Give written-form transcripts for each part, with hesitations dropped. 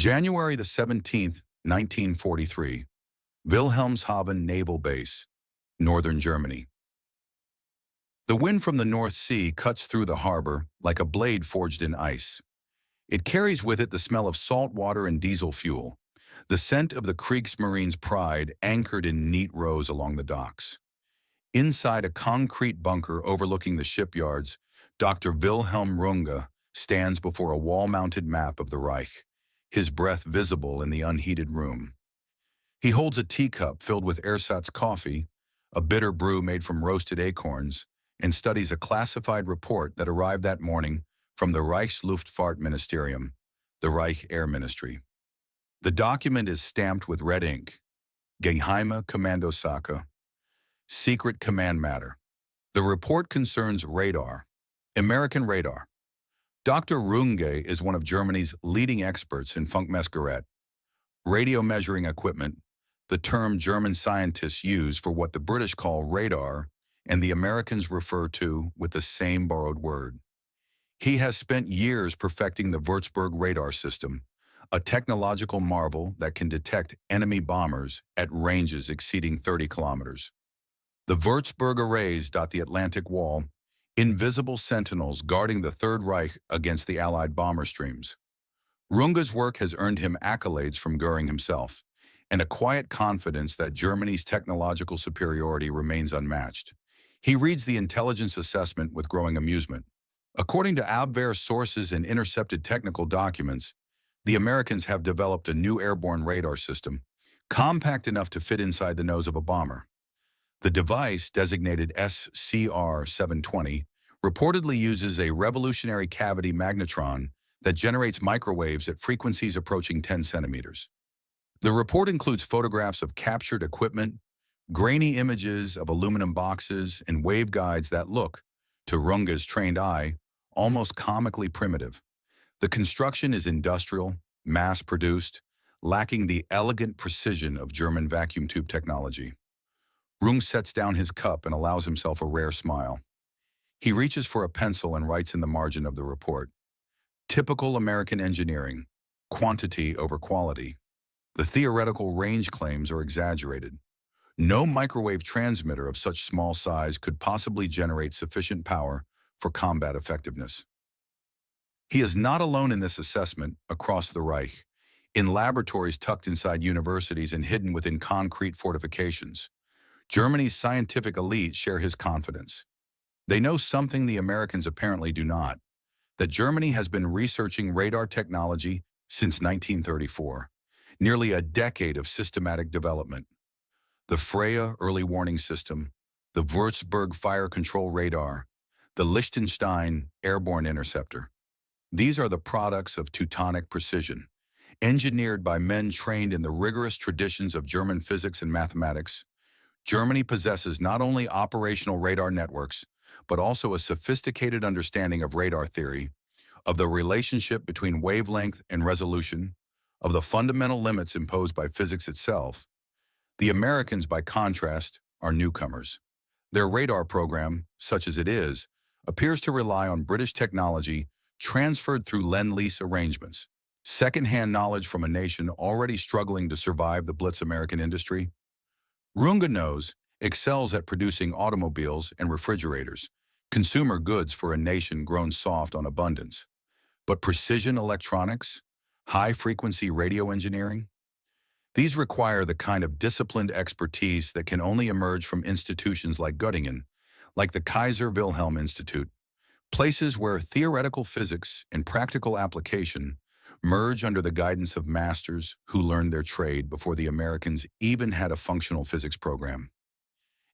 January the 17th, 1943, Wilhelmshaven Naval Base, northern Germany. The wind from the North Sea cuts through the harbor like a blade forged in ice. It carries with it the smell of salt water and diesel fuel, the scent of the Kriegsmarine's pride anchored in neat rows along the docks. Inside a concrete bunker overlooking the shipyards, Dr. Wilhelm Runge stands before a wall-mounted map of the Reich, his breath visible in the unheated room. He holds a teacup filled with ersatz coffee, a bitter brew made from roasted acorns, and studies a classified report that arrived that morning from the Reichsluftfahrtministerium, the Reich Air Ministry. The document is stamped with red ink, Geheime Kommandosache, secret command matter. The report concerns radar, American radar. Dr. Runge is one of Germany's leading experts in Funkmessgerät, radio measuring equipment, the term German scientists use for what the British call radar and the Americans refer to with the same borrowed word. He has spent years perfecting the Würzburg radar system, a technological marvel that can detect enemy bombers at ranges exceeding 30 kilometers. The Würzburg arrays dot the Atlantic Wall, invisible sentinels guarding the Third Reich against the Allied bomber streams. Runge's work has earned him accolades from Goering himself, and a quiet confidence that Germany's technological superiority remains unmatched. He reads the intelligence assessment with growing amusement. According to Abwehr sources and intercepted technical documents, the Americans have developed a new airborne radar system, compact enough to fit inside the nose of a bomber. The device, designated SCR-720, reportedly uses a revolutionary cavity magnetron that generates microwaves at frequencies approaching 10 centimeters. The report includes photographs of captured equipment, grainy images of aluminum boxes, and waveguides that look, to Runge's trained eye, almost comically primitive. The construction is industrial, mass-produced, lacking the elegant precision of German vacuum tube technology. Runge sets down his cup and allows himself a rare smile. He reaches for a pencil and writes in the margin of the report, "Typical American engineering, quantity over quality. The theoretical range claims are exaggerated. No microwave transmitter of such small size could possibly generate sufficient power for combat effectiveness." He is not alone in this assessment across the Reich, in laboratories tucked inside universities and hidden within concrete fortifications. Germany's scientific elite share his confidence. They know something the Americans apparently do not, that Germany has been researching radar technology since 1934, nearly a decade of systematic development. The Freya early warning system, the Würzburg fire control radar, the Liechtenstein airborne interceptor. These are the products of Teutonic precision, engineered by men trained in the rigorous traditions of German physics and mathematics. Germany possesses not only operational radar networks, but also a sophisticated understanding of radar theory, of the relationship between wavelength and resolution, of the fundamental limits imposed by physics itself. The Americans, by contrast, are newcomers. Their radar program, such as it is, appears to rely on British technology transferred through Lend-Lease arrangements, second-hand knowledge from a nation already struggling to survive the Blitz American industry. Runge knows, excels at producing automobiles and refrigerators, consumer goods for a nation grown soft on abundance. But precision electronics, high-frequency radio engineering, these require the kind of disciplined expertise that can only emerge from institutions like Göttingen, like the Kaiser Wilhelm Institute, places where theoretical physics and practical application merge under the guidance of masters who learned their trade before the Americans even had a functional physics program.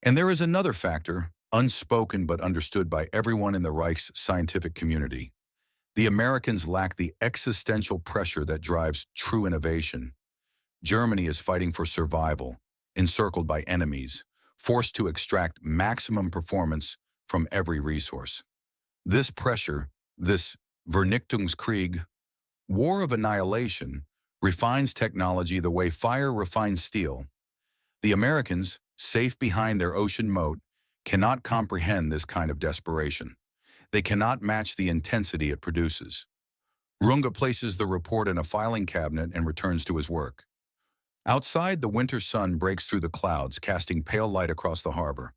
And there is another factor, unspoken but understood by everyone in the Reich's scientific community. The Americans lack the existential pressure that drives true innovation. Germany is fighting for survival, encircled by enemies, forced to extract maximum performance from every resource. This pressure, this Vernichtungskrieg, war of annihilation, refines technology the way fire refines steel. The Americans, safe behind their ocean moat, cannot comprehend this kind of desperation. They cannot match the intensity it produces. Runge places the report in a filing cabinet and returns to his work. Outside, the winter sun breaks through the clouds, casting pale light across the harbor.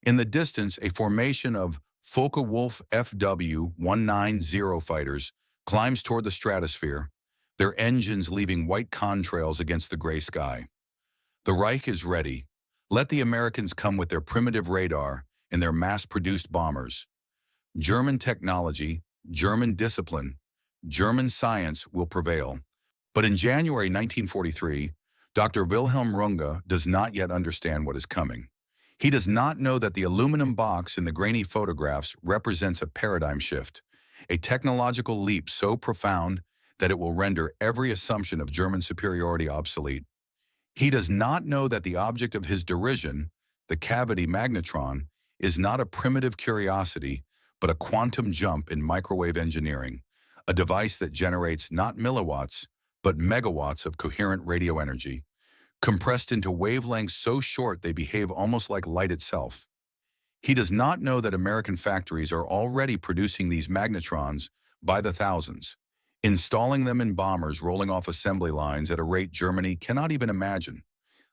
In the distance, a formation of Focke-Wulf FW190 fighters climbs toward the stratosphere, their engines leaving white contrails against the gray sky. The Reich is ready. Let the Americans come with their primitive radar and their mass-produced bombers. German technology, German discipline, German science will prevail. But in January 1943, Dr. Wilhelm Runge does not yet understand what is coming. He does not know that the aluminum box in the grainy photographs represents a paradigm shift, a technological leap so profound that it will render every assumption of German superiority obsolete. He does not know that the object of his derision, the cavity magnetron, is not a primitive curiosity, but a quantum jump in microwave engineering, a device that generates not milliwatts, but megawatts of coherent radio energy, compressed into wavelengths so short they behave almost like light itself. He does not know that American factories are already producing these magnetrons by the thousands, installing them in bombers rolling off assembly lines at a rate Germany cannot even imagine,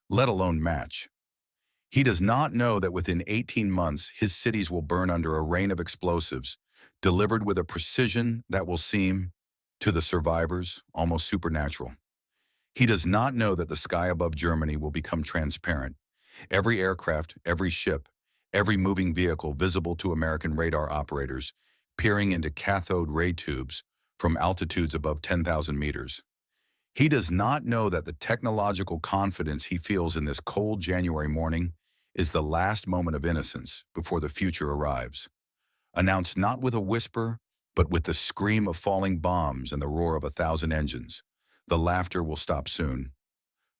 let alone match. He does not know that within 18 months his cities will burn under a rain of explosives, delivered with a precision that will seem, to the survivors, almost supernatural. He does not know that the sky above Germany will become transparent. Every aircraft, every ship, every moving vehicle visible to American radar operators, peering into cathode ray tubes from altitudes above 10,000 meters. He does not know that the technological confidence he feels in this cold January morning is the last moment of innocence before the future arrives. Announced not with a whisper, but with the scream of falling bombs and the roar of 1,000 engines. The laughter will stop soon.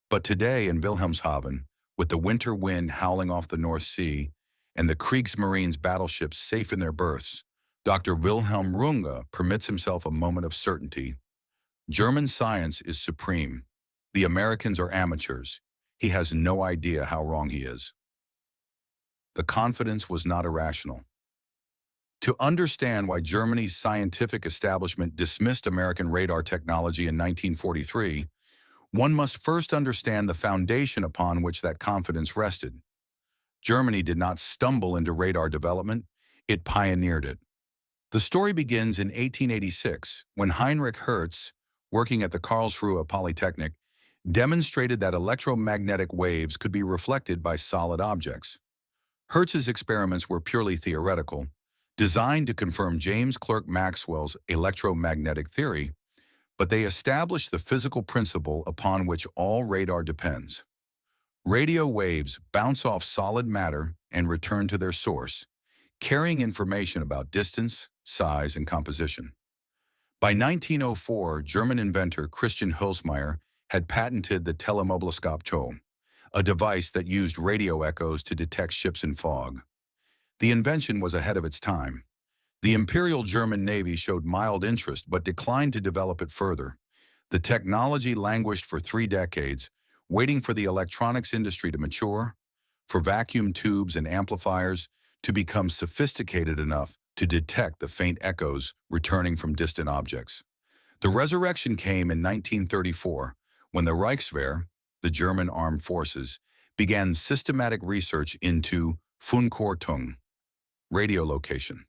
But today in Wilhelmshaven, with the winter wind howling off the North Sea and the Kriegsmarine's battleships safe in their berths, Dr. Wilhelm Runge permits himself a moment of certainty. German science is supreme. The Americans are amateurs. He has no idea how wrong he is. The confidence was not irrational. To understand why Germany's scientific establishment dismissed American radar technology in 1943, one must first understand the foundation upon which that confidence rested. Germany did not stumble into radar development, it pioneered it. The story begins in 1886, when Heinrich Hertz, working at the Karlsruhe Polytechnic, demonstrated that electromagnetic waves could be reflected by solid objects. Hertz's experiments were purely theoretical, designed to confirm James Clerk Maxwell's electromagnetic theory, but they established the physical principle upon which all radar depends. Radio waves bounce off solid matter and return to their source, carrying information about distance, size, and composition. By 1904, German inventor Christian Hülsmeyer had patented the Telemobilskop, a device that used radio echoes to detect ships in fog. The invention was ahead of its time. The Imperial German Navy showed mild interest but declined to develop it further. The technology languished for 3 decades, waiting for the electronics industry to mature, for vacuum tubes and amplifiers to become sophisticated enough to detect the faint echoes returning from distant objects. The resurrection came in 1934, when the Reichswehr, the German armed forces, began systematic research into Funkortung, radio location.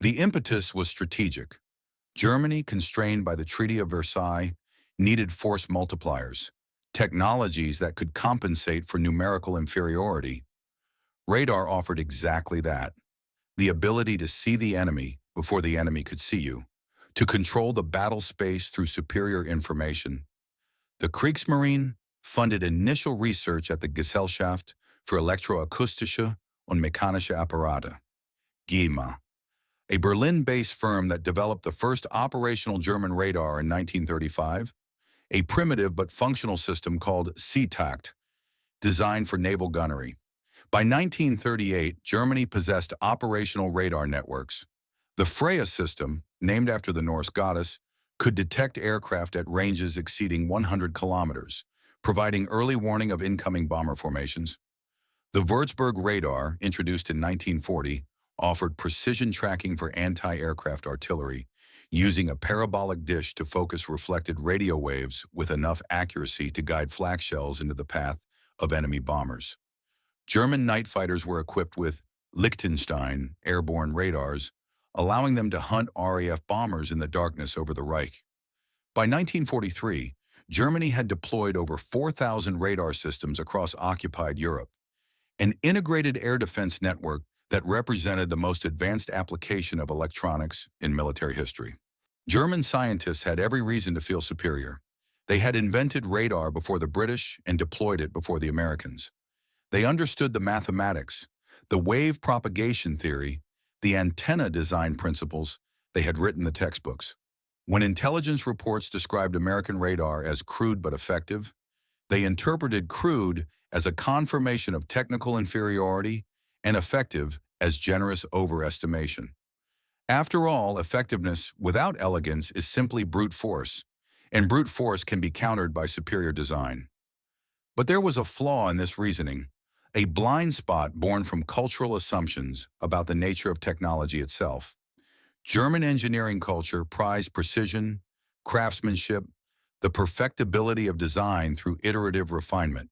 The impetus was strategic. Germany, constrained by the Treaty of Versailles, needed force multipliers, technologies that could compensate for numerical inferiority. Radar offered exactly that: the ability to see the enemy before the enemy could see you, to control the battle space through superior information. The Kriegsmarine funded initial research at the Gesellschaft für Elektroakustische und Mechanische Apparate, GEMA, a Berlin-based firm that developed the first operational German radar in 1935, a primitive but functional system called Seetakt, designed for naval gunnery. By 1938, Germany possessed operational radar networks. The Freya system, named after the Norse goddess, could detect aircraft at ranges exceeding 100 kilometers, providing early warning of incoming bomber formations. The Würzburg radar, introduced in 1940, offered precision tracking for anti-aircraft artillery, using a parabolic dish to focus reflected radio waves with enough accuracy to guide flak shells into the path of enemy bombers. German night fighters were equipped with Liechtenstein airborne radars, allowing them to hunt RAF bombers in the darkness over the Reich. By 1943, Germany had deployed over 4,000 radar systems across occupied Europe, an integrated air defense network that represented the most advanced application of electronics in military history. German scientists had every reason to feel superior. They had invented radar before the British and deployed it before the Americans. They understood the mathematics, the wave propagation theory, the antenna design principles. They had written the textbooks. When intelligence reports described American radar as crude but effective, they interpreted crude as a confirmation of technical inferiority and effective as generous overestimation. After all, effectiveness without elegance is simply brute force, and brute force can be countered by superior design. But there was a flaw in this reasoning, a blind spot born from cultural assumptions about the nature of technology itself. German engineering culture prized precision, craftsmanship, the perfectibility of design through iterative refinement.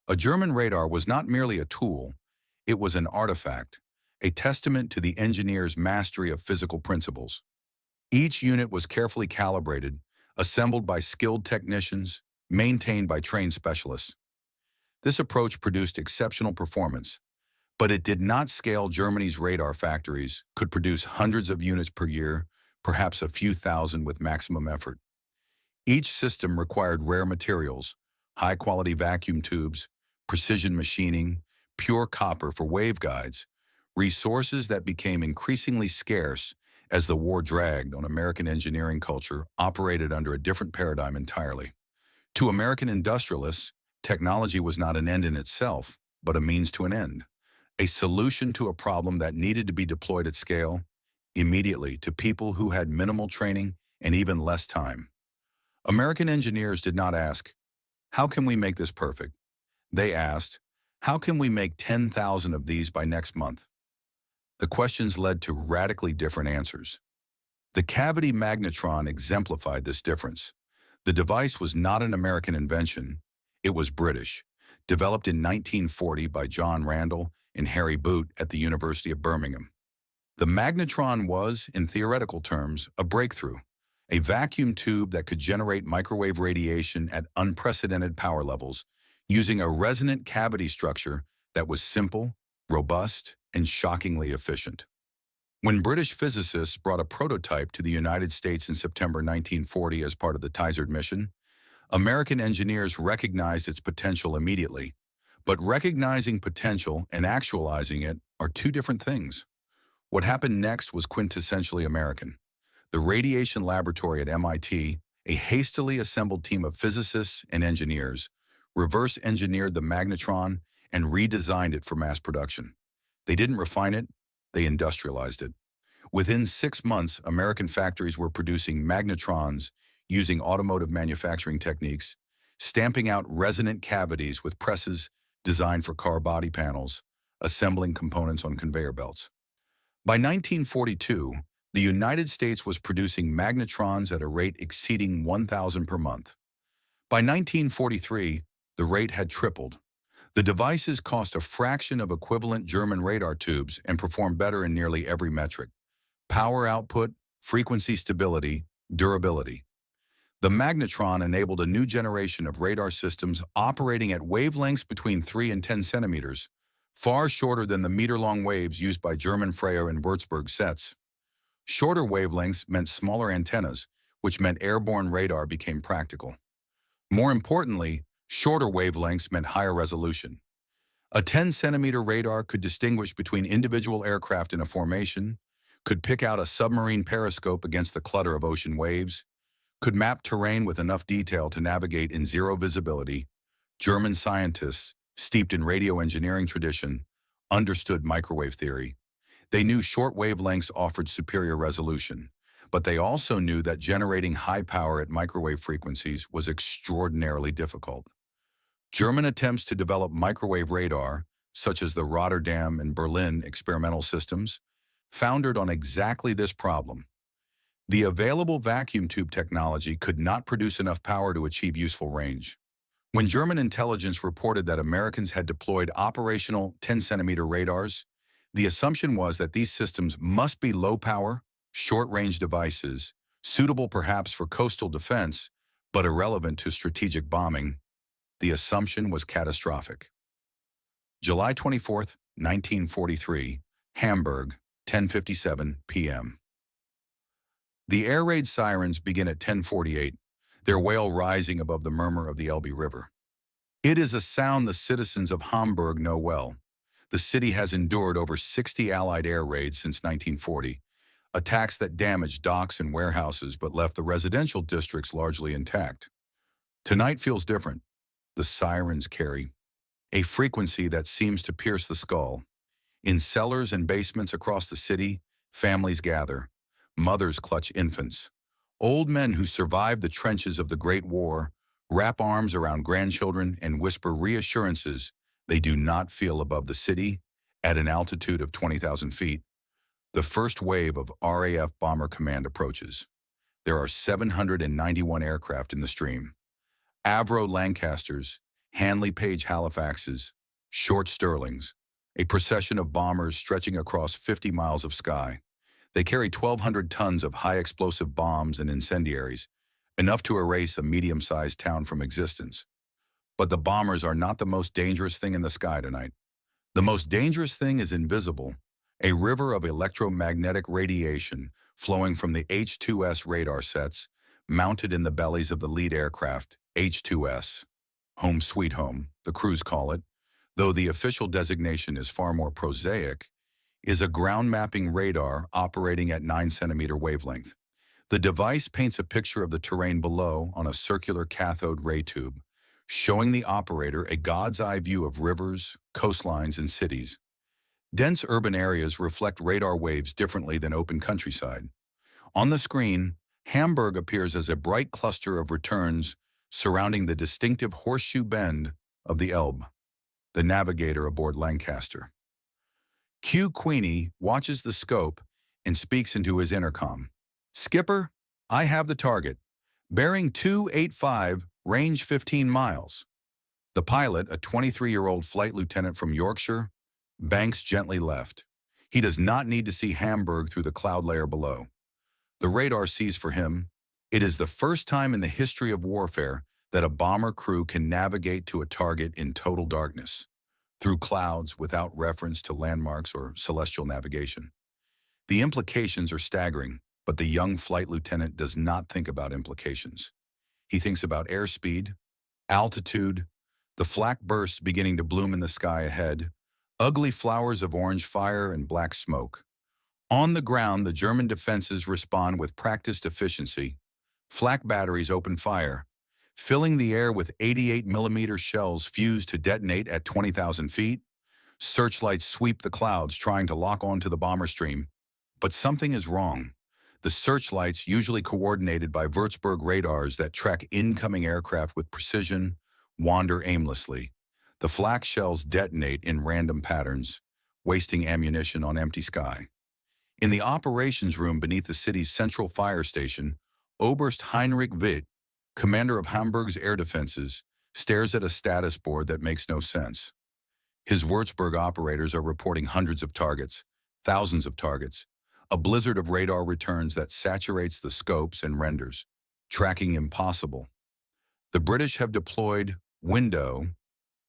A German radar was not merely a tool, it was an artifact, a testament to the engineer's mastery of physical principles. Each unit was carefully calibrated, assembled by skilled technicians, maintained by trained specialists. This approach produced exceptional performance, but it did not scale. Germany's radar factories could produce hundreds of units per year, perhaps a few thousand with maximum effort. Each system required rare materials, high-quality vacuum tubes, precision machining, pure copper for waveguides, resources that became increasingly scarce as the war dragged on. American engineering culture operated under a different paradigm entirely. To American industrialists, technology was not an end in itself, but a means to an end, a solution to a problem that needed to be deployed at scale, immediately, to people who had minimal training and even less time. American engineers did not ask, "How can we make this perfect?" They asked, "How can we make 10,000 of these by next month?" The questions led to radically different answers. The cavity magnetron exemplified this difference. The device was not an American invention, it was British, developed in 1940 by John Randall and Harry Boot at the University of Birmingham. The magnetron was, in theoretical terms, a breakthrough, a vacuum tube that could generate microwave radiation at unprecedented power levels using a resonant cavity structure that was simple, robust, and shockingly efficient. When British physicists brought a prototype to the United States in September 1940 as part of the Third mission, American engineers recognized its potential immediately. But recognizing potential and actualizing it are two different things. What happened next was quintessentially American. The radiation laboratory at MIT, a hastily assembled team of physicists and engineers, reverse-engineered the magnetron and redesigned it for mass production. They didn't refine it, they industrialized it. Within 6 months, American factories were producing magnetrons using automotive manufacturing techniques, stamping out resonant cavities with presses designed for car body panels, assembling components on conveyor belts. By 1942, the United States was producing magnetrons at a rate exceeding 1,000 per month. By 1943, the rate had tripled. The devices cost a fraction of equivalent German radar tubes and performed better in nearly every metric: power output, frequency stability, durability. The magnetron enabled a new generation of radar systems operating at wavelengths between 3 and 10 centimeters, far shorter than the meter-long waves used by German Freya and Würzburg sets. Shorter wavelengths meant smaller antennas, which meant airborne radar became practical. More importantly, shorter wavelengths meant higher resolution. A 10-centimeter radar could distinguish between individual aircraft in a formation, could pick out a submarine periscope against the clutter of ocean waves, could map terrain with enough detail to navigate in zero visibility. German scientists, steeped in radio engineering tradition, understood microwave theory. They knew short wavelengths offered superior resolution, but they also knew that generating high power at microwave frequencies was extraordinarily difficult. German attempts to develop microwave radar, such as the Rotterdam and Berlin experimental systems, foundered on exactly this problem. The available vacuum tube technology could not produce enough power to achieve useful range. When German intelligence reported that Americans had deployed operational 10-centimeter radars, the assumption was that these systems must be low-power, short-range devices, suitable perhaps for coastal defense, but irrelevant to strategic bombing. The assumption was catastrophic. July 24, 1943, Hamburg, 10:57 p.m. The air raid sirens begin at 10:48, their wail rising above the murmur of the Elbe River. It is a sound the citizens of Hamburg know well. The city has endured over 60 Allied air raids since 1940, attacks that damaged docks and warehouses but left the residential districts largely intact. Tonight feels different. The sirens carry a frequency that seems to pierce the skull. In cellars and basements across the city, families gather. Mothers clutch infants. Old men who survived the trenches of the Great War wrap arms around grandchildren and whisper reassurances they do not feel above the city at an altitude of 20,000 feet. The first wave of RAF Bomber Command approaches. There are 791 aircraft in the stream. Avro Lancasters, Handley Page Halifaxes, Short Stirlings, a procession of bombers stretching across 50 miles of sky. They carry 1,200 tons of high-explosive bombs and incendiaries, enough to erase a medium-sized town from existence. But the bombers are not the most dangerous thing in the sky tonight. The most dangerous thing is invisible, a river of electromagnetic radiation flowing from the H-2S radar sets mounted in the bellies of the lead aircraft, H-2S. Home sweet home, the crews call it, though the official designation is far more prosaic, is a ground mapping radar operating at 9-centimeter wavelength. The device paints a picture of the terrain below on a circular cathode ray tube, showing the operator a God's eye view of rivers, coastlines, and cities. Dense urban areas reflect radar waves differently than open countryside. On the screen, Hamburg appears as a bright cluster of returns surrounding the distinctive horseshoe bend of the Elbe. The navigator aboard Lancaster. Q. Queenie watches the scope and speaks into his intercom. "Skipper, I have the target. Bearing 285, range 15 miles. The pilot, a 23-year-old flight lieutenant from Yorkshire, banks gently left. He does not need to see Hamburg through the cloud layer below. The radar sees for him. It is the first time in the history of warfare that a bomber crew can navigate to a target in total darkness, through clouds without reference to landmarks or celestial navigation. The implications are staggering, but the young flight lieutenant does not think about implications. He thinks about airspeed, altitude, the flak bursts beginning to bloom in the sky ahead, ugly flowers of orange fire and black smoke. On the ground, the German defenses respond with practiced efficiency. Flak batteries open fire, filling the air with 88mm shells fused to detonate at 20,000 feet. Searchlights sweep the clouds, trying to lock onto the bomber stream. But something is wrong. The searchlights, usually coordinated by Würzburg radars that track incoming aircraft with precision, wander aimlessly. The flak shells detonate in random patterns, wasting ammunition on empty sky. In the operations room beneath the city's central fire station, Oberst Heinrich Witt, commander of Hamburg's air defenses, stares at a status board that makes no sense. His Würzburg operators are reporting hundreds of targets, thousands of targets, a blizzard of radar returns that saturates the scopes and renders, tracking impossible. The British have deployed window,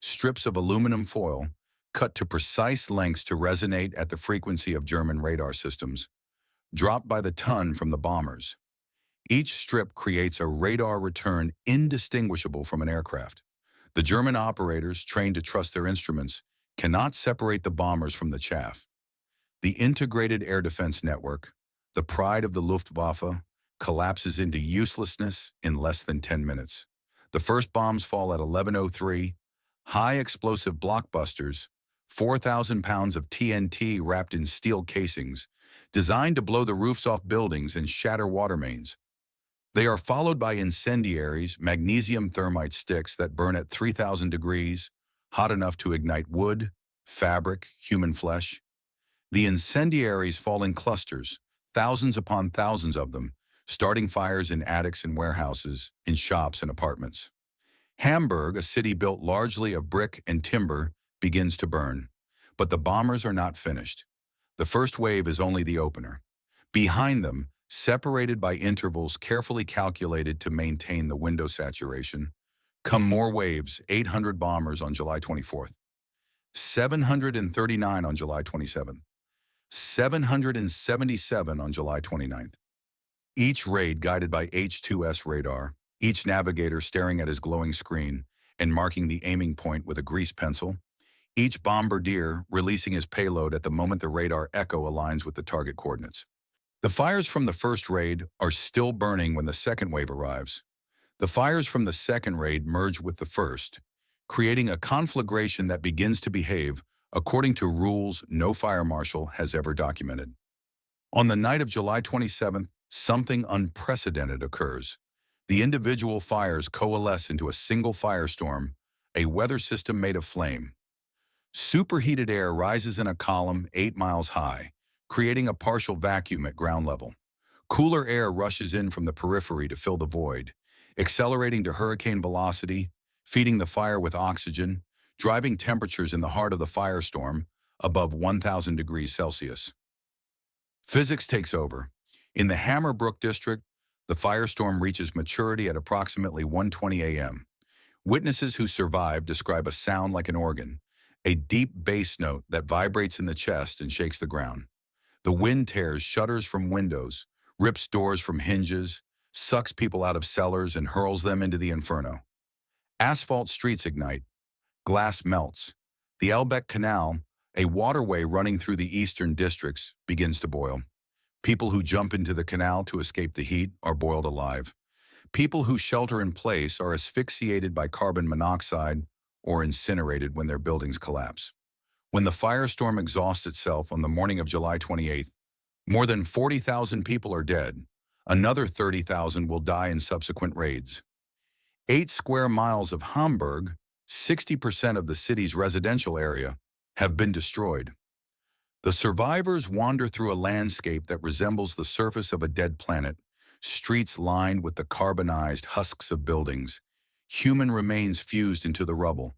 strips of aluminum foil, cut to precise lengths to resonate at the frequency of German radar systems, dropped by the ton from the bombers. Each strip creates a radar return indistinguishable from an aircraft. The German operators, trained to trust their instruments, cannot separate the bombers from the chaff. The integrated air defense network, the pride of the Luftwaffe, collapses into uselessness in less than 10 minutes. The first bombs fall at 11:03, high explosive blockbusters, 4,000 pounds of TNT wrapped in steel casings, designed to blow the roofs off buildings and shatter water mains. They are followed by incendiaries, magnesium thermite sticks that burn at 3,000 degrees, hot enough to ignite wood, fabric, human flesh. The incendiaries fall in clusters, thousands upon thousands of them, starting fires in attics and warehouses, in shops and apartments. Hamburg, a city built largely of brick and timber, begins to burn. But the bombers are not finished. The first wave is only the opener. Behind them, separated by intervals carefully calculated to maintain the window saturation, come more waves, 800 bombers on July 24th, 739 on July 27th, 777 on July 29th. Each raid guided by H-2S radar, each navigator staring at his glowing screen and marking the aiming point with a grease pencil, each bombardier releasing his payload at the moment the radar echo aligns with the target coordinates. The fires from the first raid are still burning when the second wave arrives. The fires from the second raid merge with the first, creating a conflagration that begins to behave according to rules no fire marshal has ever documented. On the night of July 27th, something unprecedented occurs. The individual fires coalesce into a single firestorm, a weather system made of flame. Superheated air rises in a column 8 miles high, creating a partial vacuum at ground level. Cooler air rushes in from the periphery to fill the void, accelerating to hurricane velocity, feeding the fire with oxygen, driving temperatures in the heart of the firestorm above 1,000 degrees Celsius. Physics takes over. In the Hammerbrook district, the firestorm reaches maturity at approximately 1:20 a.m. Witnesses who survived describe a sound like an organ, a deep bass note that vibrates in the chest and shakes the ground. The wind tears shutters from windows, rips doors from hinges, sucks people out of cellars and hurls them into the inferno. Asphalt streets ignite. Glass melts. The Elbeck Canal, a waterway running through the eastern districts, begins to boil. People who jump into the canal to escape the heat are boiled alive. People who shelter in place are asphyxiated by carbon monoxide or incinerated when their buildings collapse. When the firestorm exhausts itself on the morning of July 28th, more than 40,000 people are dead. Another 30,000 will die in subsequent raids. 8 square miles of Hamburg, 60% of the city's residential area, have been destroyed. The survivors wander through a landscape that resembles the surface of a dead planet, streets lined with the carbonized husks of buildings, human remains fused into the rubble.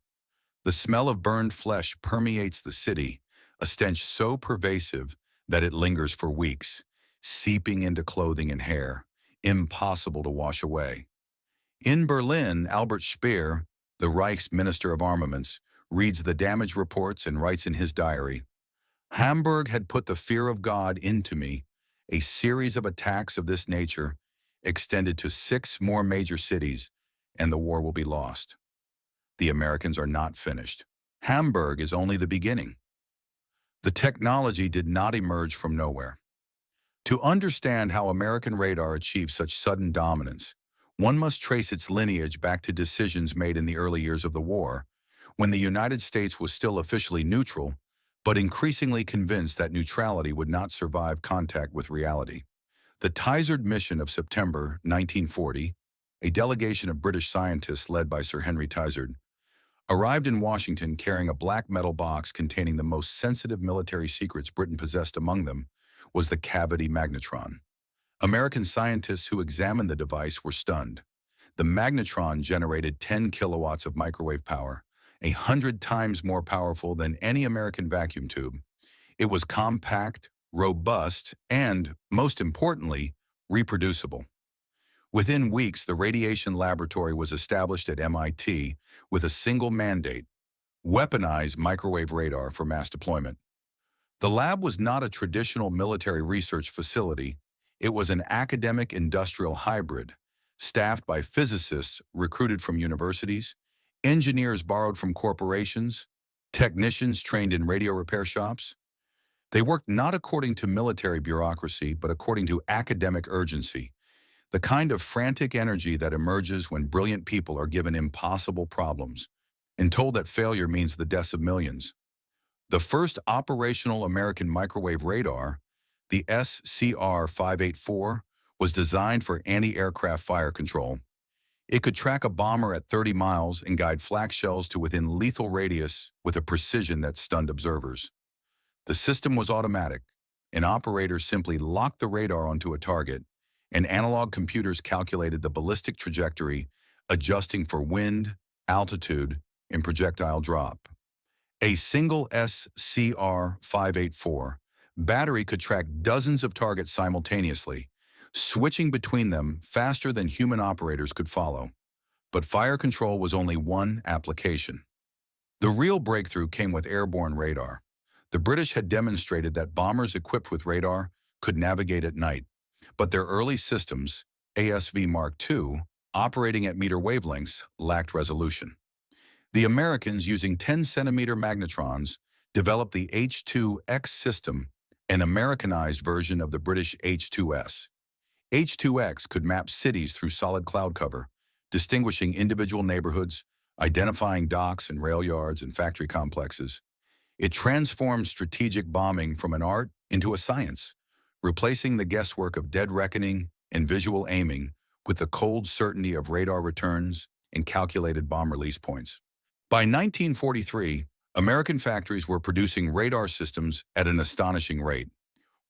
The smell of burned flesh permeates the city, a stench so pervasive that it lingers for weeks, seeping into clothing and hair, impossible to wash away. In Berlin, Albert Speer, the Reich's Minister of Armaments, reads the damage reports and writes in his diary, "Hamburg had put the fear of God into me. A series of attacks of this nature extended to 6 more major cities, and the war will be lost." The Americans are not finished. Hamburg is only the beginning. The technology did not emerge from nowhere. To understand how American radar achieved such sudden dominance, one must trace its lineage back to decisions made in the early years of the war, when the United States was still officially neutral, but increasingly convinced that neutrality would not survive contact with reality. The Tizard mission of September 1940, a delegation of British scientists led by Sir Henry Tizard, arrived in Washington carrying a black metal box containing the most sensitive military secrets Britain possessed. Among them was the cavity magnetron. American scientists who examined the device were stunned. The magnetron generated 10 kilowatts of microwave power, 100 times more powerful than any American vacuum tube. It was compact, robust, and, most importantly, reproducible. Within weeks, the radiation laboratory was established at MIT with a single mandate: weaponize microwave radar for mass deployment. The lab was not a traditional military research facility. It was an academic-industrial hybrid, staffed by physicists recruited from universities, engineers borrowed from corporations, technicians trained in radio repair shops. They worked not according to military bureaucracy, but according to academic urgency, the kind of frantic energy that emerges when brilliant people are given impossible problems and told that failure means the deaths of millions. The first operational American microwave radar, the SCR-584, was designed for anti-aircraft fire control. It could track a bomber at 30 miles and guide flak shells to within lethal radius with a precision that stunned observers. The system was automatic. An operator simply locked the radar onto a target, and analog computers calculated the ballistic trajectory, adjusting for wind, altitude, and projectile drop. A single SCR-584 battery could track dozens of targets simultaneously, switching between them faster than human operators could follow. But fire control was only one application. The real breakthrough came with airborne radar. The British had demonstrated that bombers equipped with radar could navigate at night, but their early systems, ASV Mark II, operating at meter wavelengths, lacked resolution. The Americans, using 10-centimeter magnetrons, developed the H2X system, an Americanized version of the British H2S. H2X could map cities through solid cloud cover, distinguishing individual neighborhoods, identifying docks and rail yards and factory complexes. It transformed strategic bombing from an art into a science, replacing the guesswork of dead reckoning and visual aiming with the cold certainty of radar returns and calculated bomb release points. By 1943, American factories were producing radar systems at an astonishing rate.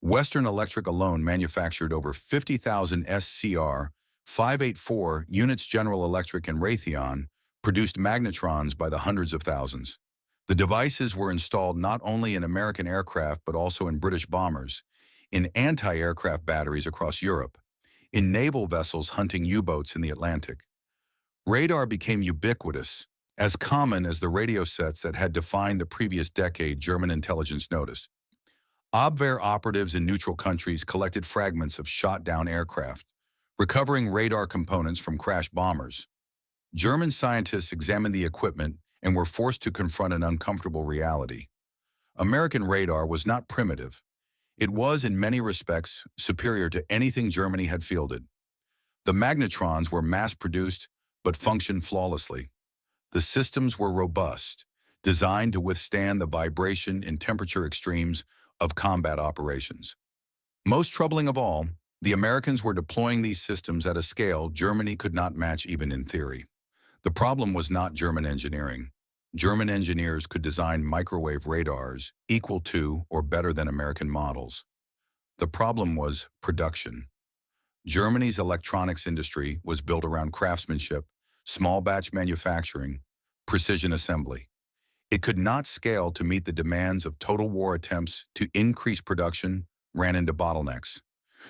Western Electric alone manufactured over 50,000 SCR-584 units. General Electric and Raytheon produced magnetrons by the hundreds of thousands. The devices were installed not only in American aircraft but also in British bombers, in anti-aircraft batteries across Europe, in naval vessels hunting U-boats in the Atlantic. Radar became ubiquitous, as common as the radio sets that had defined the previous decade, German intelligence noticed. Abwehr operatives in neutral countries collected fragments of shot-down aircraft, recovering radar components from crashed bombers. German scientists examined the equipment and were forced to confront an uncomfortable reality. American radar was not primitive. It was, in many respects, superior to anything Germany had fielded. The magnetrons were mass-produced but functioned flawlessly. The systems were robust, designed to withstand the vibration and temperature extremes of combat operations. Most troubling of all, the Americans were deploying these systems at a scale Germany could not match even in theory. The problem was not German engineering. German engineers could design microwave radars equal to or better than American models. The problem was production. Germany's electronics industry was built around craftsmanship, small batch manufacturing, precision assembly. It could not scale to meet the demands of total war. Attempts to increase production ran into bottlenecks.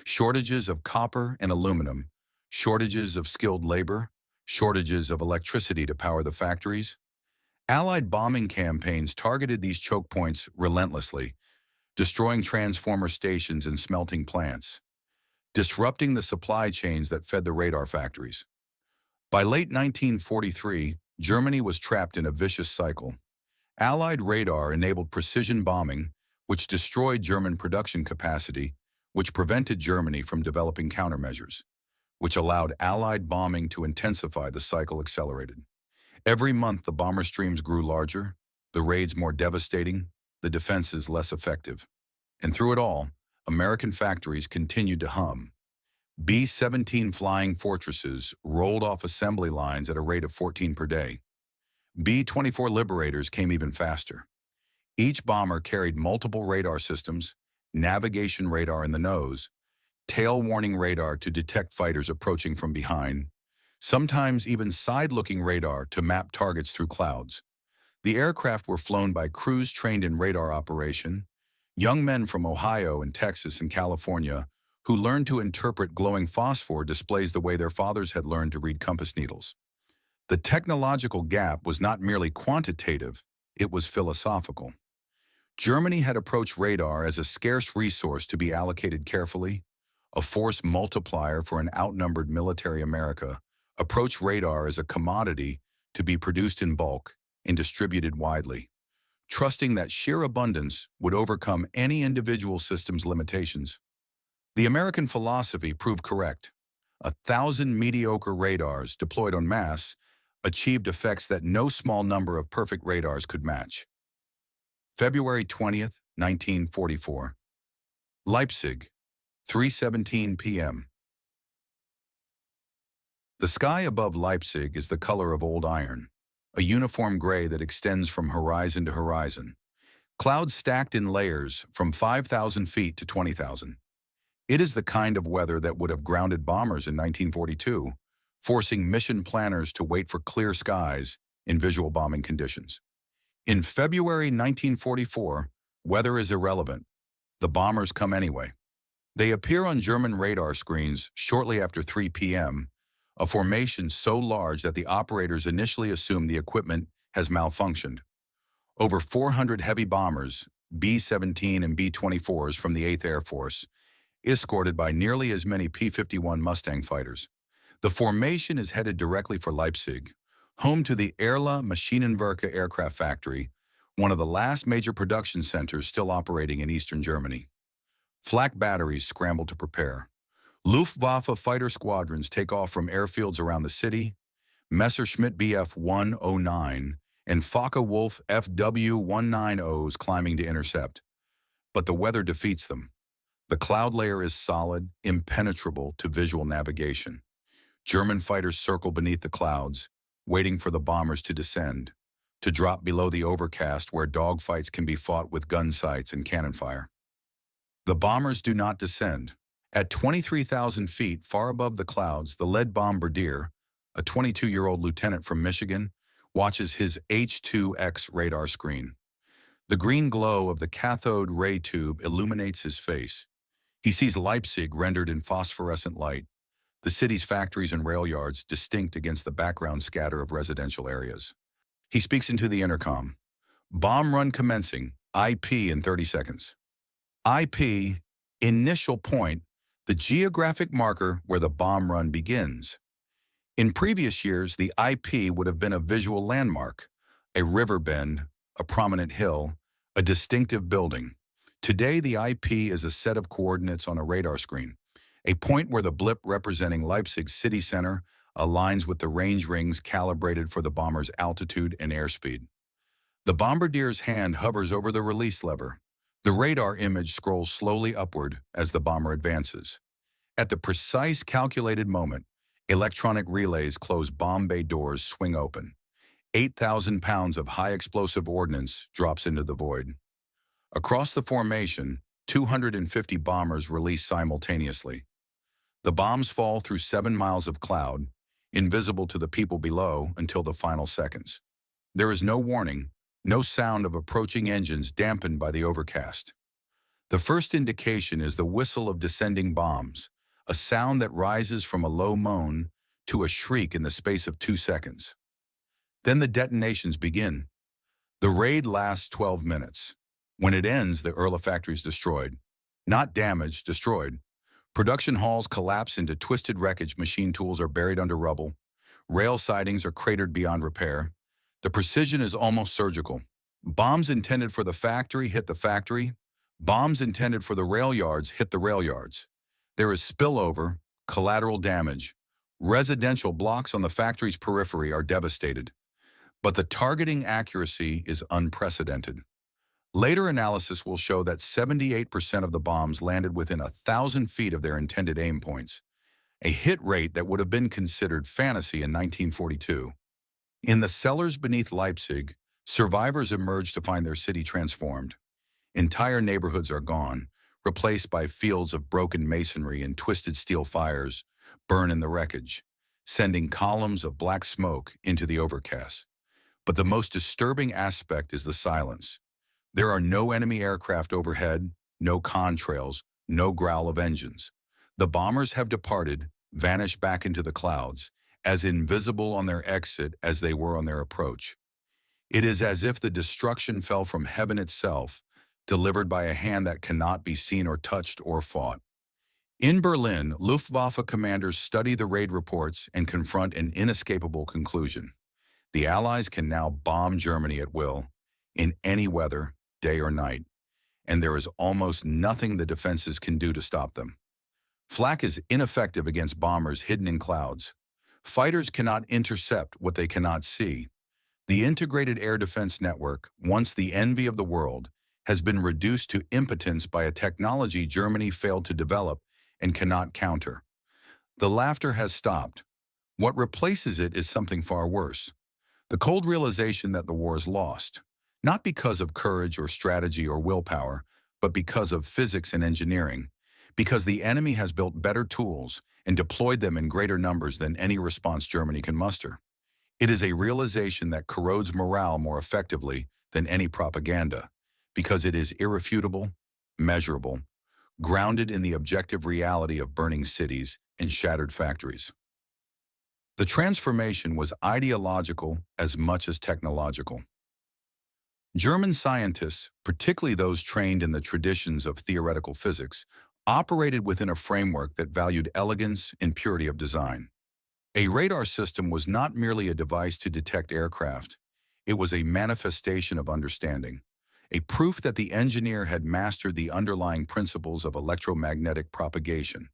Shortages of copper and aluminum, shortages of skilled labor, shortages of electricity to power the factories. Allied bombing campaigns targeted these choke points relentlessly, destroying transformer stations and smelting plants, disrupting the supply chains that fed the radar factories. By late 1943, Germany was trapped in a vicious cycle. Allied radar enabled precision bombing, which destroyed German production capacity, which prevented Germany from developing countermeasures, which allowed Allied bombing to intensify. The cycle accelerated. Every month, the bomber streams grew larger, the raids more devastating, the defenses less effective. And through it all, American factories continued to hum. B-17 flying fortresses rolled off assembly lines at a rate of 14 per day. B-24 Liberators came even faster. Each bomber carried multiple radar systems, navigation radar in the nose, tail warning radar to detect fighters approaching from behind, sometimes even side-looking radar to map targets through clouds. The aircraft were flown by crews trained in radar operation, young men from Ohio and Texas and California who learned to interpret glowing phosphor displays the way their fathers had learned to read compass needles. The technological gap was not merely quantitative, it was philosophical. Germany had approached radar as a scarce resource to be allocated carefully, a force multiplier for an outnumbered military America, approached radar as a commodity to be produced in bulk and distributed widely, trusting that sheer abundance would overcome any individual system's limitations. The American philosophy proved correct. 1,000 mediocre radars deployed en masse achieved effects that no small number of perfect radars could match. February 20th, 1944. Leipzig, 3:17 p.m. The sky above Leipzig is the color of old iron, a uniform gray that extends from horizon to horizon. Clouds stacked in layers from 5,000 feet to 20,000. It is the kind of weather that would have grounded bombers in 1942, forcing mission planners to wait for clear skies in visual bombing conditions. In February 1944, weather is irrelevant. The bombers come anyway. They appear on German radar screens shortly after 3 p.m., a formation so large that the operators initially assume the equipment has malfunctioned. Over 400 heavy bombers, B-17 and B-24s from the 8th Air Force, escorted by nearly as many P-51 Mustang fighters. The formation is headed directly for Leipzig, home to the Erla Maschinenwerke aircraft factory, one of the last major production centers still operating in eastern Germany. Flak batteries scramble to prepare. Luftwaffe fighter squadrons take off from airfields around the city. Messerschmitt Bf-109 and Focke-Wulf FW-190s climbing to intercept. But the weather defeats them. The cloud layer is solid, impenetrable to visual navigation. German fighters circle beneath the clouds, waiting for the bombers to descend, to drop below the overcast where dogfights can be fought with gun sights and cannon fire. The bombers do not descend. At 23,000 feet far above the clouds, the lead bombardier, a 22-year-old lieutenant from Michigan, watches his H-2X radar screen. The green glow of the cathode ray tube illuminates his face. He sees Leipzig rendered in phosphorescent light, the city's factories and rail yards distinct against the background scatter of residential areas. He speaks into the intercom. Bomb run commencing, IP in 30 seconds. IP, initial point, the geographic marker where the bomb run begins. In previous years, the IP would have been a visual landmark, a river bend, a prominent hill, a distinctive building. Today, the IP is a set of coordinates on a radar screen, a point where the blip representing Leipzig's city center aligns with the range rings calibrated for the bomber's altitude and airspeed. The bombardier's hand hovers over the release lever. The radar image scrolls slowly upward as the bomber advances. At the precise calculated moment, electronic relays close bomb bay doors swing open. 8,000 pounds of high explosive ordnance drops into the void. Across the formation, 250 bombers release simultaneously. The bombs fall through 7 miles of cloud, invisible to the people below until the final seconds. There is no warning, no sound of approaching engines dampened by the overcast. The first indication is the whistle of descending bombs, a sound that rises from a low moan to a shriek in the space of 2 seconds. Then the detonations begin. The raid lasts 12 minutes. When it ends, the Erla factory is destroyed. Not damaged, destroyed. Production halls collapse into twisted wreckage, machine tools are buried under rubble. Rail sidings are cratered beyond repair. The precision is almost surgical. Bombs intended for the factory hit the factory. Bombs intended for the rail yards hit the rail yards. There is spillover, collateral damage. Residential blocks on the factory's periphery are devastated. But the targeting accuracy is unprecedented. Later analysis will show that 78% of the bombs landed within 1,000 feet of their intended aim points, a hit rate that would have been considered fantasy in 1942. In the cellars beneath Leipzig, survivors emerge to find their city transformed. Entire neighborhoods are gone, replaced by fields of broken masonry and twisted steel fires burn in the wreckage, sending columns of black smoke into the overcast. But the most disturbing aspect is the silence. There are no enemy aircraft overhead, no contrails, no growl of engines. The bombers have departed, vanished back into the clouds, as invisible on their exit as they were on their approach. It is as if the destruction fell from heaven itself, delivered by a hand that cannot be seen or touched or fought. In Berlin, Luftwaffe commanders study the raid reports and confront an inescapable conclusion. The Allies can now bomb Germany at will, in any weather, day or night, and there is almost nothing the defenses can do to stop them. Flak is ineffective against bombers hidden in clouds. Fighters cannot intercept what they cannot see. The integrated air defense network, once the envy of the world, has been reduced to impotence by a technology Germany failed to develop and cannot counter. The laughter has stopped. What replaces it is something far worse. The cold realization that the war is lost, not because of courage or strategy or willpower, but because of physics and engineering, Because the enemy has built better tools and deployed them in greater numbers than any response Germany can muster. It is a realization that corrodes morale more effectively than any propaganda, because it is irrefutable, measurable, grounded in the objective reality of burning cities and shattered factories. The transformation was ideological as much as technological. German scientists, particularly those trained in the traditions of theoretical physics, operated within a framework that valued elegance and purity of design. A radar system was not merely a device to detect aircraft. It was a manifestation of understanding, a proof that the engineer had mastered the underlying principles of electromagnetic propagation.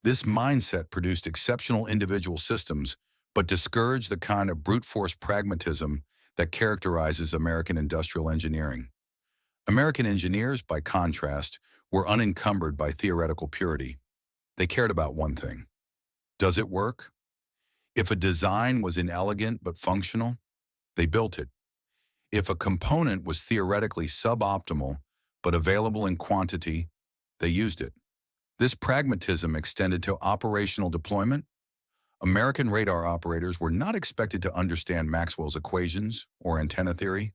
This mindset produced exceptional individual systems, but discouraged the kind of brute force pragmatism that characterizes American industrial engineering. American engineers, by contrast, were unencumbered by theoretical purity. They cared about one thing. Does it work? If a design was inelegant but functional, they built it. If a component was theoretically suboptimal but available in quantity, they used it. This pragmatism extended to operational deployment. American radar operators were not expected to understand Maxwell's equations or antenna theory.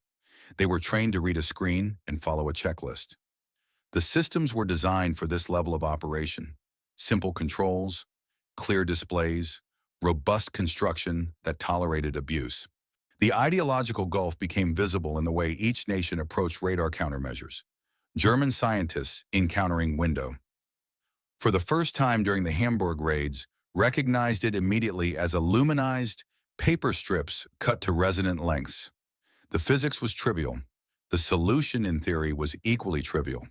They were trained to read a screen and follow a checklist. The systems were designed for this level of operation: simple controls, clear displays, robust construction that tolerated abuse. The ideological gulf became visible in the way each nation approached radar countermeasures. German scientists encountering window, for the first time during the Hamburg raids, recognized it immediately as aluminized paper strips cut to resonant lengths. The physics was trivial. The solution, in theory, was equally trivial.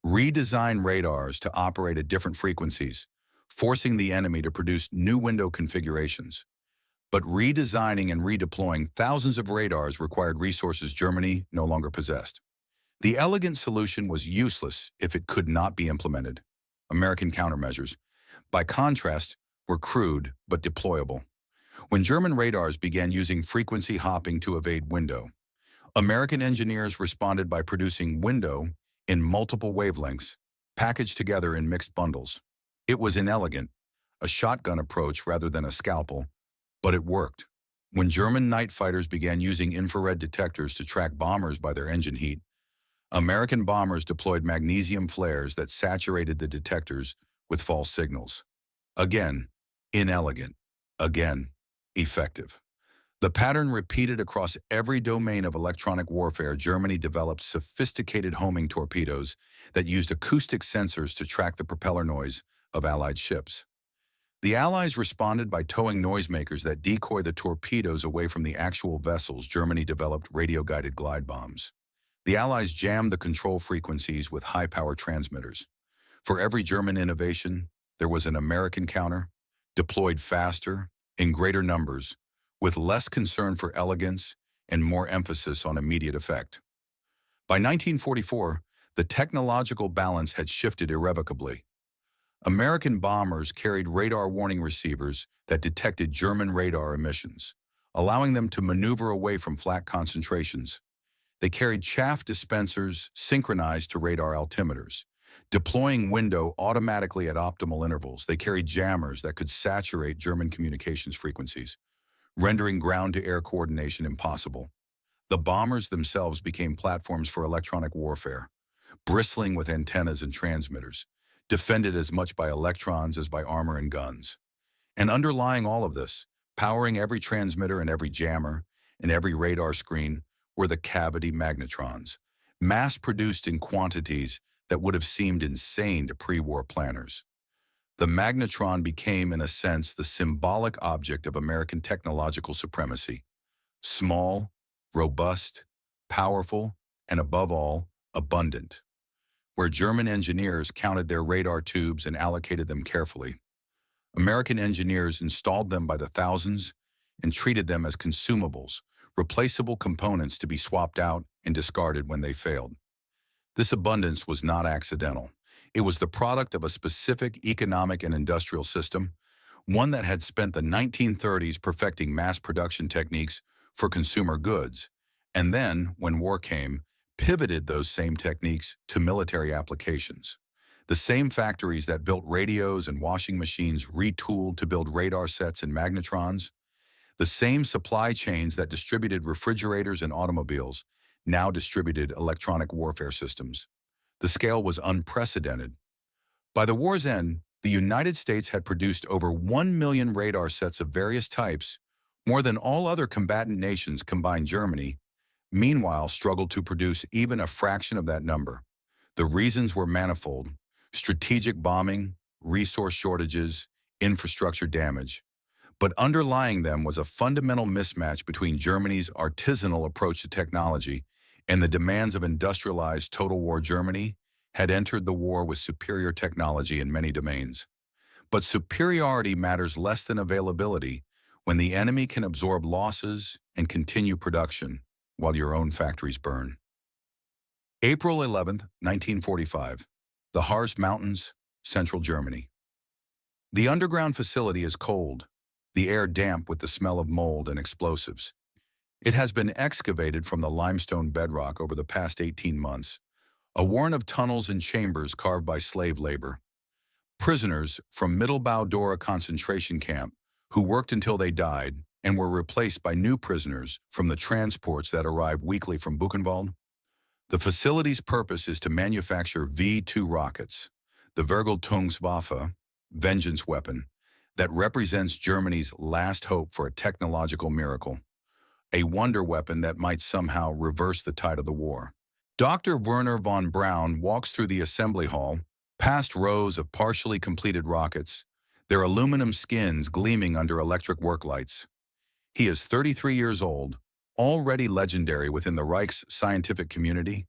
Redesign radars to operate at different frequencies, forcing the enemy to produce new window configurations. But redesigning and redeploying thousands of radars required resources Germany no longer possessed. The elegant solution was useless if it could not be implemented. American countermeasures, by contrast, were crude but deployable. When German radars began using frequency hopping to evade window, American engineers responded by producing window in multiple wavelengths, packaged together in mixed bundles. It was inelegant, a shotgun approach rather than a scalpel, but it worked. When German night fighters began using infrared detectors to track bombers by their engine heat, American bombers deployed magnesium flares that saturated the detectors with false signals. Again, inelegant. Again, effective. The pattern repeated across every domain of electronic warfare. Germany developed sophisticated homing torpedoes that used acoustic sensors to track the propeller noise of Allied ships. The Allies responded by towing noisemakers that decoy the torpedoes away from the actual vessels. Germany developed radio-guided glide bombs. The Allies jammed the control frequencies with high-power transmitters. For every German innovation, there was an American counter, deployed faster, in greater numbers, with less concern for elegance and more emphasis on immediate effect. By 1944, the technological balance had shifted irrevocably. American bombers carried radar warning receivers that detected German radar emissions, allowing them to maneuver away from flat concentrations. They carried chaff dispensers synchronized to radar altimeters, deploying window automatically at optimal intervals. They carried jammers that could saturate German communications frequencies, rendering ground-to-air coordination impossible. The bombers themselves became platforms for electronic warfare, bristling with antennas and transmitters, defended as much by electrons as by armor and guns. And underlying all of this, powering every transmitter and every jammer and every radar screen, were the cavity magnetrons, mass-produced in quantities that would have seemed insane to pre-war planners. The magnetron became, in a sense, the symbolic object of American technological supremacy. Small, robust, powerful, and above all, abundant. Where German engineers counted their radar tubes and allocated them carefully, American engineers installed them by the thousands and treated them as consumables, replaceable components to be swapped out and discarded when they failed. This abundance was not accidental. It was the product of a specific economic and industrial system, one that had spent the 1930s perfecting mass production techniques for consumer goods, and then, when war came, pivoted those same techniques to military applications. The same factories that built radios and washing machines retooled to build radar sets and magnetrons. The same supply chains that distributed refrigerators and automobiles now distributed electronic warfare systems. The scale was unprecedented. By the war's end, the United States had produced over 1 million radar sets of various types, more than all other combatant nations combined. Germany, meanwhile, struggled to produce even a fraction of that number. The reasons were manifold: strategic bombing, resource shortages, infrastructure damage. But underlying them was a fundamental mismatch between Germany's artisanal approach to technology and the demands of industrialized total war. Germany had entered the war with superior technology in many domains. But superiority matters less than availability when the enemy can absorb losses and continue production while your own factories burn. April 11, 1945. The Harz Mountains, central Germany. The underground facility is cold, the air damp with the smell of mold and explosives. It has been excavated from the limestone bedrock over the past 18 months, a warren of tunnels and chambers carved by slave labor. Prisoners from Mittelbau-Dora concentration camp who worked until they died and were replaced by new prisoners from the transports that arrived weekly from Buchenwald. The facility's purpose is to manufacture V-2 rockets, the Vergeltungswaffe, vengeance weapon, that represents Germany's last hope for a technological miracle, a wonder weapon that might somehow reverse the tide of the war. Dr. Werner von Braun walks through the assembly hall, past rows of partially completed rockets, their aluminum skins gleaming under electric work lights. He is 33 years old, already legendary within the Reich's scientific community,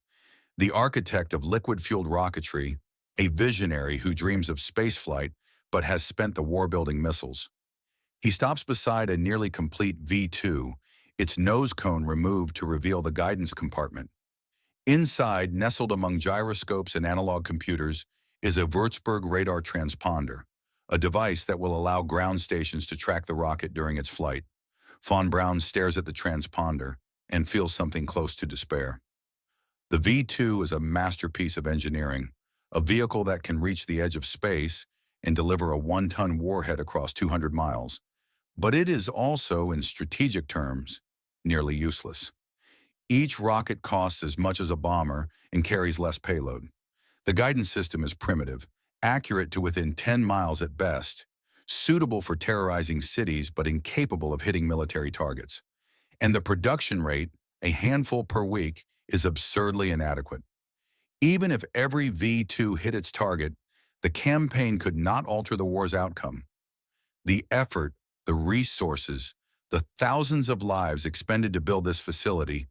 the architect of liquid-fueled rocketry, a visionary who dreams of spaceflight but has spent the war building missiles. He stops beside a nearly complete V-2, its nose cone removed to reveal the guidance compartment. Inside, nestled among gyroscopes and analog computers, is a Würzburg radar transponder, a device that will allow ground stations to track the rocket during its flight. Von Braun stares at the transponder and feels something close to despair. The V-2 is a masterpiece of engineering, a vehicle that can reach the edge of space and deliver a 1-ton warhead across 200 miles. But it is also, in strategic terms, nearly useless. Each rocket costs as much as a bomber and carries less payload. The guidance system is primitive, accurate to within 10 miles at best, suitable for terrorizing cities but incapable of hitting military targets. And the production rate, a handful per week, is absurdly inadequate. Even if every V-2 hit its target, the campaign could not alter the war's outcome. The effort, the resources, the thousands of lives expended to build this facility,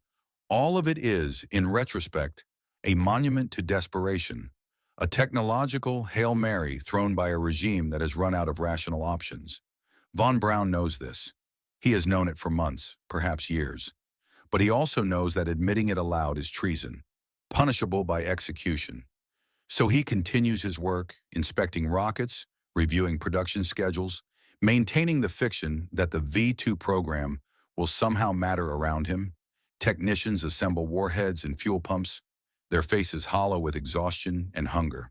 all of it is, in retrospect, a monument to desperation, a technological Hail Mary thrown by a regime that has run out of rational options. Von Braun knows this. He has known it for months, perhaps years. But he also knows that admitting it aloud is treason, punishable by execution. So he continues his work, inspecting rockets, reviewing production schedules, maintaining the fiction that the V-2 program will somehow matter around him. Technicians assemble warheads and fuel pumps, their faces hollow with exhaustion and hunger.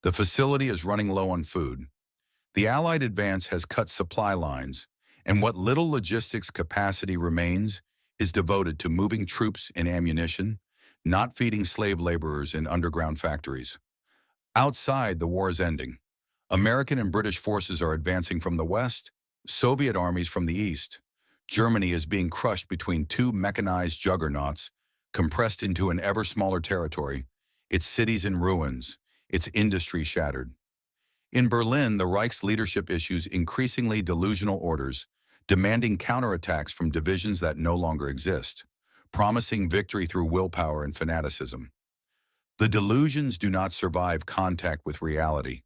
The facility is running low on food. The Allied advance has cut supply lines, and what little logistics capacity remains is devoted to moving troops and ammunition, not feeding slave laborers in underground factories. Outside, the war is ending. American and British forces are advancing from the west, Soviet armies from the east. Germany is being crushed between two mechanized juggernauts, compressed into an ever smaller territory, its cities in ruins, its industry shattered. In Berlin, the Reich's leadership issues increasingly delusional orders, demanding counterattacks from divisions that no longer exist, promising victory through willpower and fanaticism. The delusions do not survive contact with reality.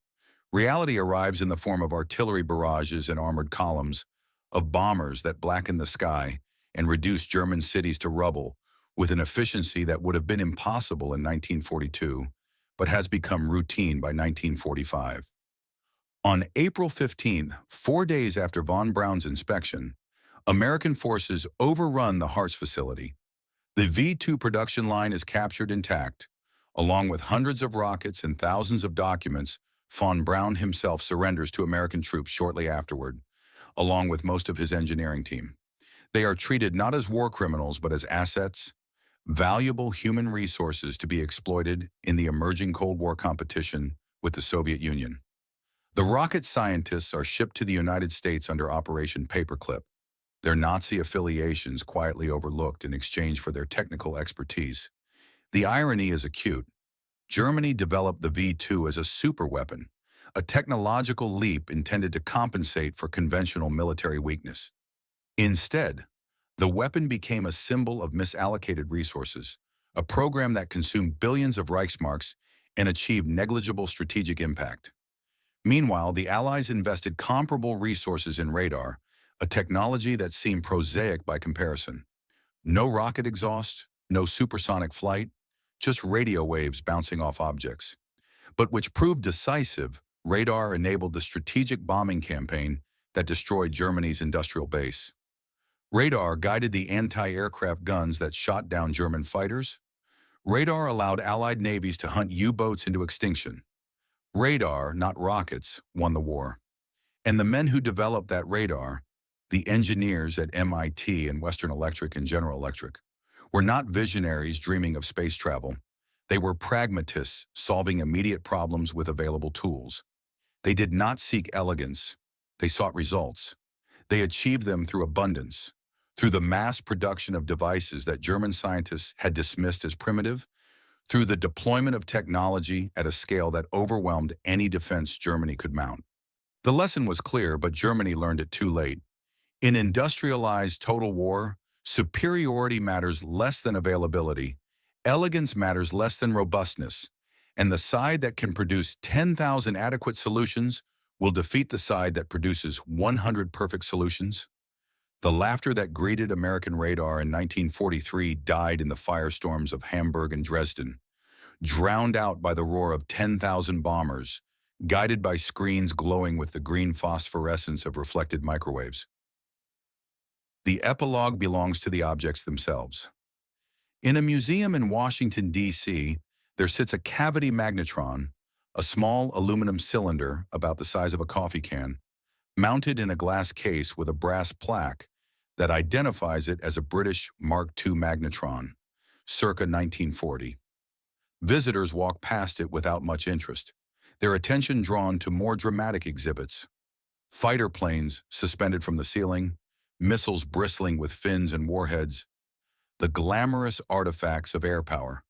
Reality arrives in the form of artillery barrages and armored columns, of bombers that blacken the sky and reduce German cities to rubble with an efficiency that would have been impossible in 1942, but has become routine by 1945. On April 15th, 4 days after von Braun's inspection, American forces overrun the Harz facility. The V-2 production line is captured intact, Along with hundreds of rockets and thousands of documents, von Braun himself surrenders to American troops shortly afterward, along with most of his engineering team. They are treated not as war criminals but as assets, valuable human resources to be exploited in the emerging Cold War competition with the Soviet Union. The rocket scientists are shipped to the United States under Operation Paperclip, their Nazi affiliations quietly overlooked in exchange for their technical expertise. The irony is acute. Germany developed the V2 as a superweapon, a technological leap intended to compensate for conventional military weakness. Instead, the weapon became a symbol of misallocated resources, a program that consumed billions of Reichsmarks and achieved negligible strategic impact. Meanwhile, the Allies invested comparable resources in radar, a technology that seemed prosaic by comparison. No rocket exhaust, no supersonic flight, just radio waves bouncing off objects. But which proved decisive, radar enabled the strategic bombing campaign that destroyed Germany's industrial base. Radar guided the anti-aircraft guns that shot down German fighters. Radar allowed Allied navies to hunt U-boats into extinction. Radar, not rockets, won the war. And the men who developed that radar, the engineers at MIT and Western Electric and General Electric, were not visionaries dreaming of space travel. They were pragmatists solving immediate problems with available tools. They did not seek elegance. They sought results. They achieved them through abundance, through the mass production of devices that German scientists had dismissed as primitive, through the deployment of technology at a scale that overwhelmed any defense Germany could mount. The lesson was clear, but Germany learned it too late. In industrialized total war, superiority matters less than availability, elegance matters less than robustness, and the side that can produce 10,000 adequate solutions will defeat the side that produces 100 perfect solutions. The laughter that greeted American radar in 1943 died in the firestorms of Hamburg and Dresden, drowned out by the roar of 10,000 bombers, guided by screens glowing with the green phosphorescence of reflected microwaves. The epilogue belongs to the objects themselves. In a museum in Washington, D.C., there sits a cavity magnetron, a small aluminum cylinder about the size of a coffee can, mounted in a glass case with a brass plaque that identifies it as a British Mark II magnetron, circa 1940. Visitors walk past it without much interest, their attention drawn to more dramatic exhibits. Fighter planes suspended from the ceiling, missiles bristling with fins and warheads, the glamorous artifacts of air power.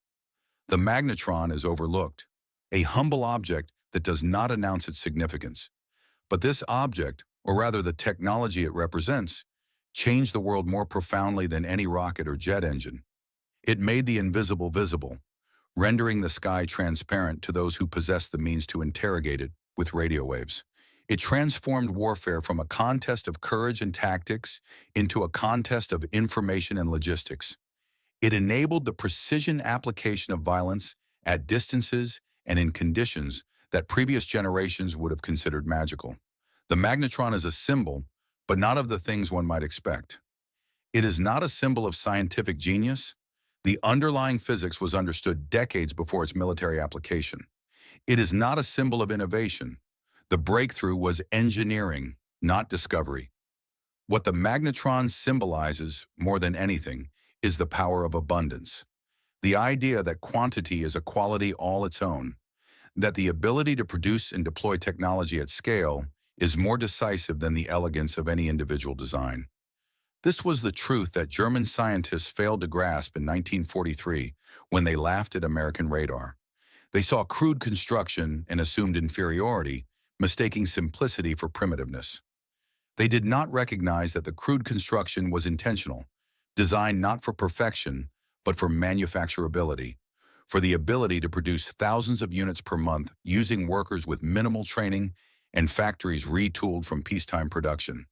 The magnetron is overlooked, a humble object that does not announce its significance. But this object, or rather the technology it represents, changed the world more profoundly than any rocket or jet engine. It made the invisible visible, rendering the sky transparent to those who possess the means to interrogate it with radio waves. It transformed warfare from a contest of courage and tactics into a contest of information and logistics. It enabled the precision application of violence at distances and in conditions that previous generations would have considered magical. The magnetron is a symbol, but not of the things one might expect. It is not a symbol of scientific genius. The underlying physics was understood decades before its military application. It is not a symbol of innovation. The breakthrough was engineering, not discovery. What the magnetron symbolizes, more than anything, is the power of abundance. The idea that quantity is a quality all its own, that the ability to produce and deploy technology at scale is more decisive than the elegance of any individual design. This was the truth that German scientists failed to grasp in 1943 when they laughed at American radar. They saw crude construction and assumed inferiority, mistaking simplicity for primitiveness. They did not recognize that the crude construction was intentional, designed not for perfection, but for manufacturability, for the ability to produce thousands of units per month using workers with minimal training and factories retooled from peacetime production.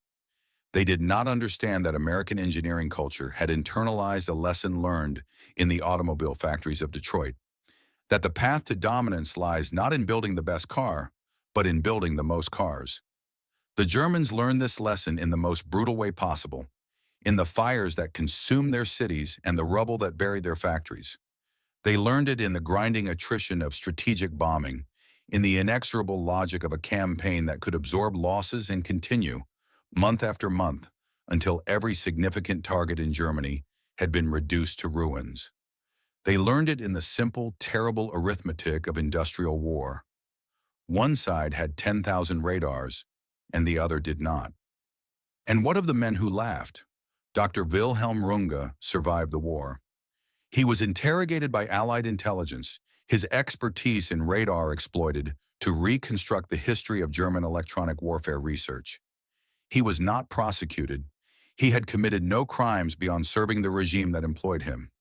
They did not understand that American engineering culture had internalized a lesson learned in the automobile factories of Detroit, that the path to dominance lies not in building the best car, but in building the most cars. The Germans learned this lesson in the most brutal way possible, in the fires that consumed their cities and the rubble that buried their factories. They learned it in the grinding attrition of strategic bombing, in the inexorable logic of a campaign that could absorb losses and continue, month after month, until every significant target in Germany had been reduced to ruins. They learned it in the simple, terrible arithmetic of industrial war. One side had 10,000 radars, and the other did not. And what of the men who laughed? Dr. Wilhelm Runge survived the war. He was interrogated by Allied intelligence, his expertise in radar exploited to reconstruct the history of German electronic warfare research. He was not prosecuted. He had committed no crimes beyond serving the regime that employed him.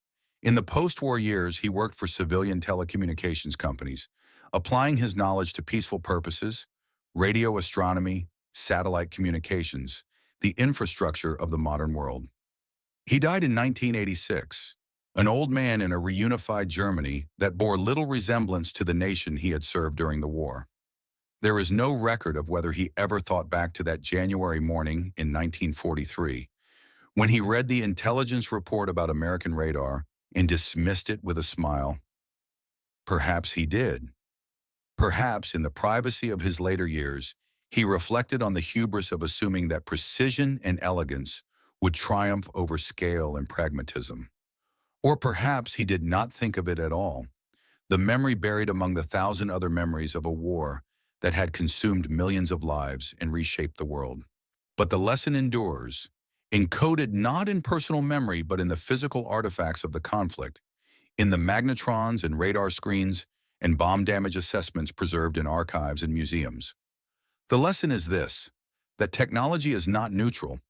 In the post-war years, he worked for civilian telecommunications companies, applying his knowledge to peaceful purposes, radio astronomy, satellite communications, the infrastructure of the modern world. He died in 1986, an old man in a reunified Germany that bore little resemblance to the nation he had served during the war. There is no record of whether he ever thought back to that January morning in 1943, when he read the intelligence report about American radar and dismissed it with a smile. Perhaps he did. Perhaps in the privacy of his later years, he reflected on the hubris of assuming that precision and elegance would triumph over scale and pragmatism. Or perhaps he did not think of it at all, the memory buried among the 1,000 other memories of a war that had consumed millions of lives and reshaped the world. But the lesson endures, encoded not in personal memory but in the physical artifacts of the conflict, in the magnetrons and radar screens and bomb damage assessments preserved in archives and museums. The lesson is this, that technology is not neutral,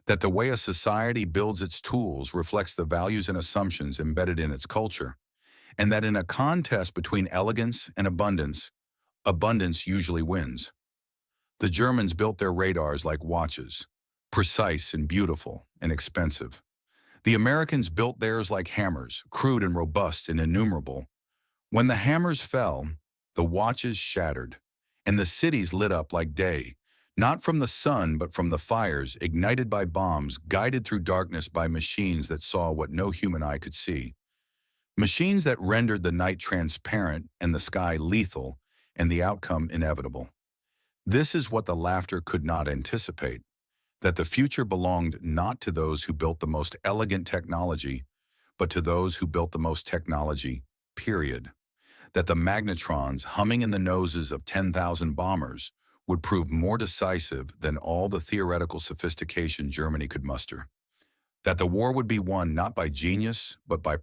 that the way a society builds its tools reflects the values and assumptions embedded in its culture, and that in a contest between elegance and abundance, abundance usually wins. The Germans built their radars like watches, precise and beautiful and expensive. The Americans built theirs like hammers, crude and robust and innumerable. When the hammers fell, the watches shattered, and the cities lit up like day, not from the sun but from the fires ignited by bombs guided through darkness by machines that saw what no human eye could see. Machines that rendered the night transparent and the sky lethal and the outcome inevitable. This is what the laughter could not anticipate, that the future belonged not to those who built the most elegant technology, but to those who built the most technology, period. That the magnetrons humming in the noses of 10,000 bombers would prove more decisive than all the theoretical sophistication Germany could muster. That the war would be won not by genius, but by